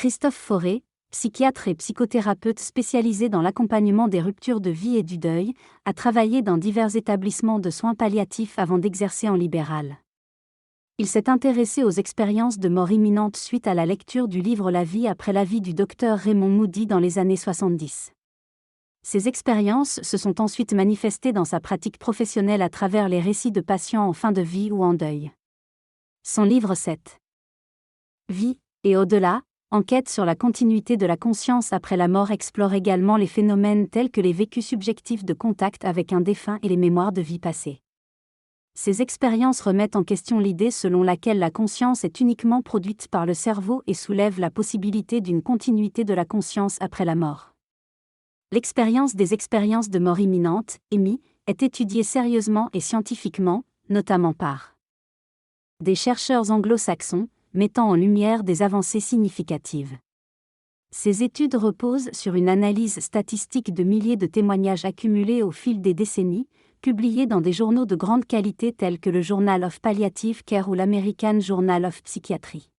Christophe Fauré, psychiatre et psychothérapeute spécialisé dans l'accompagnement des ruptures de vie et du deuil, a travaillé dans divers établissements de soins palliatifs avant d'exercer en libéral. Il s'est intéressé aux expériences de mort imminente suite à la lecture du livre La vie après la vie du docteur Raymond Moody dans les années 70. Ces expériences se sont ensuite manifestées dans sa pratique professionnelle à travers les récits de patients en fin de vie ou en deuil. Son livre 7. Vie et au-delà, enquête sur la continuité de la conscience après la mort explore également les phénomènes tels que les vécus subjectifs de contact avec un défunt et les mémoires de vie passée. Ces expériences remettent en question l'idée selon laquelle la conscience est uniquement produite par le cerveau et soulèvent la possibilité d'une continuité de la conscience après la mort. L'expérience des expériences de mort imminente, EMI, est étudiée sérieusement et scientifiquement, notamment par des chercheurs anglo-saxons, mettant en lumière des avancées significatives. Ces études reposent sur une analyse statistique de milliers de témoignages accumulés au fil des décennies, publiés dans des journaux de grande qualité tels que le Journal of Palliative Care ou l'American Journal of Psychiatry.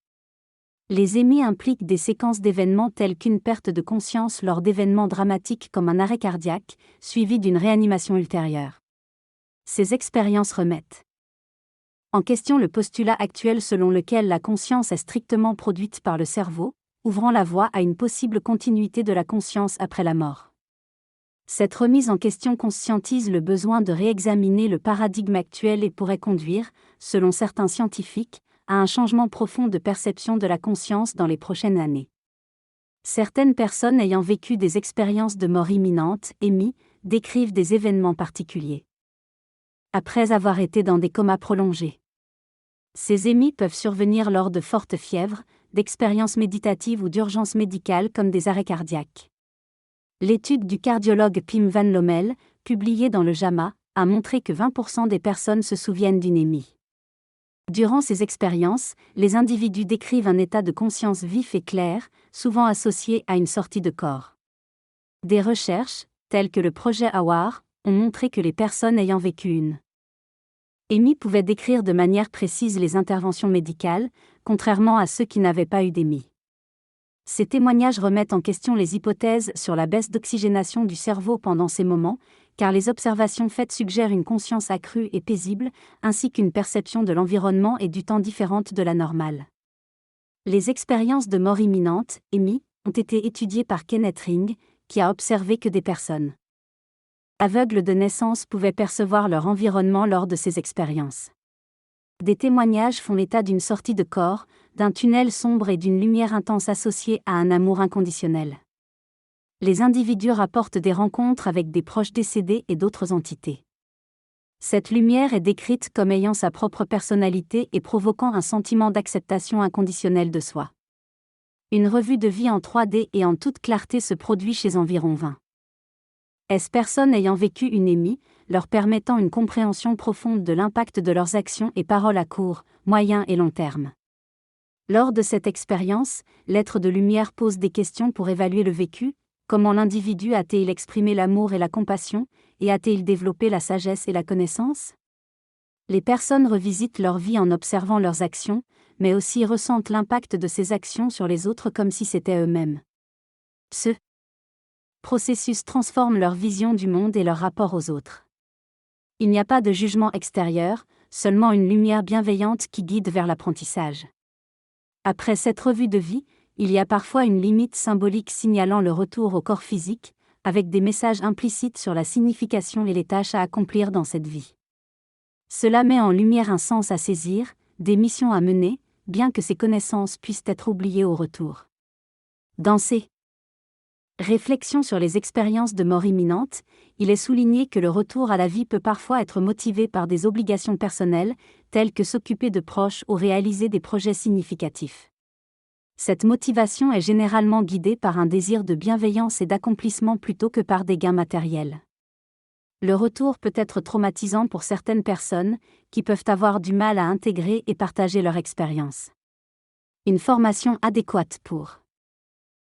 Les EMI impliquent des séquences d'événements telles qu'une perte de conscience lors d'événements dramatiques comme un arrêt cardiaque, suivi d'une réanimation ultérieure. Ces expériences remettent en question le postulat actuel selon lequel la conscience est strictement produite par le cerveau, ouvrant la voie à une possible continuité de la conscience après la mort. Cette remise en question conscientise le besoin de réexaminer le paradigme actuel et pourrait conduire, selon certains scientifiques, à un changement profond de perception de la conscience dans les prochaines années. Certaines personnes ayant vécu des expériences de mort imminente, EMI, décrivent des événements particuliers. Après avoir été dans des comas prolongés. Ces EMI peuvent survenir lors de fortes fièvres, d'expériences méditatives ou d'urgences médicales comme des arrêts cardiaques. L'étude du cardiologue Pim Van Lommel, publiée dans le JAMA, a montré que 20% des personnes se souviennent d'une EMI. Durant ces expériences, les individus décrivent un état de conscience vif et clair, souvent associé à une sortie de corps. Des recherches, telles que le projet AWAR, ont montré que les personnes ayant vécu une EMI pouvaient décrire de manière précise les interventions médicales, contrairement à ceux qui n'avaient pas eu d'EMI. Ces témoignages remettent en question les hypothèses sur la baisse d'oxygénation du cerveau pendant ces moments, car les observations faites suggèrent une conscience accrue et paisible, ainsi qu'une perception de l'environnement et du temps différente de la normale. Les expériences de mort imminente, EMI, ont été étudiées par Kenneth Ring, qui a observé que des personnes aveugles de naissance pouvaient percevoir leur environnement lors de ces expériences. Des témoignages font état d'une sortie de corps, d'un tunnel sombre et d'une lumière intense associée à un amour inconditionnel. Les individus rapportent des rencontres avec des proches décédés et d'autres entités. Cette lumière est décrite comme ayant sa propre personnalité et provoquant un sentiment d'acceptation inconditionnelle de soi. Une revue de vie en 3D et en toute clarté se produit chez environ 20 personnes ayant vécu une EMI, leur permettant une compréhension profonde de l'impact de leurs actions et paroles à court, moyen et long terme. Lors de cette expérience, l'être de lumière pose des questions pour évaluer le vécu. Comment l'individu a-t-il exprimé l'amour et la compassion, et a-t-il développé la sagesse et la connaissance ? Les personnes revisitent leur vie en observant leurs actions, mais aussi ressentent l'impact de ces actions sur les autres comme si c'était eux-mêmes. Ce processus transforme leur vision du monde et leur rapport aux autres. Il n'y a pas de jugement extérieur, seulement une lumière bienveillante qui guide vers l'apprentissage. Après cette revue de vie, il y a parfois une limite symbolique signalant le retour au corps physique, avec des messages implicites sur la signification et les tâches à accomplir dans cette vie. Cela met en lumière un sens à saisir, des missions à mener, bien que ces connaissances puissent être oubliées au retour. Dans ces réflexions sur les expériences de mort imminente, il est souligné que le retour à la vie peut parfois être motivé par des obligations personnelles, telles que s'occuper de proches ou réaliser des projets significatifs. Cette motivation est généralement guidée par un désir de bienveillance et d'accomplissement plutôt que par des gains matériels. Le retour peut être traumatisant pour certaines personnes, qui peuvent avoir du mal à intégrer et partager leur expérience. Une formation adéquate pour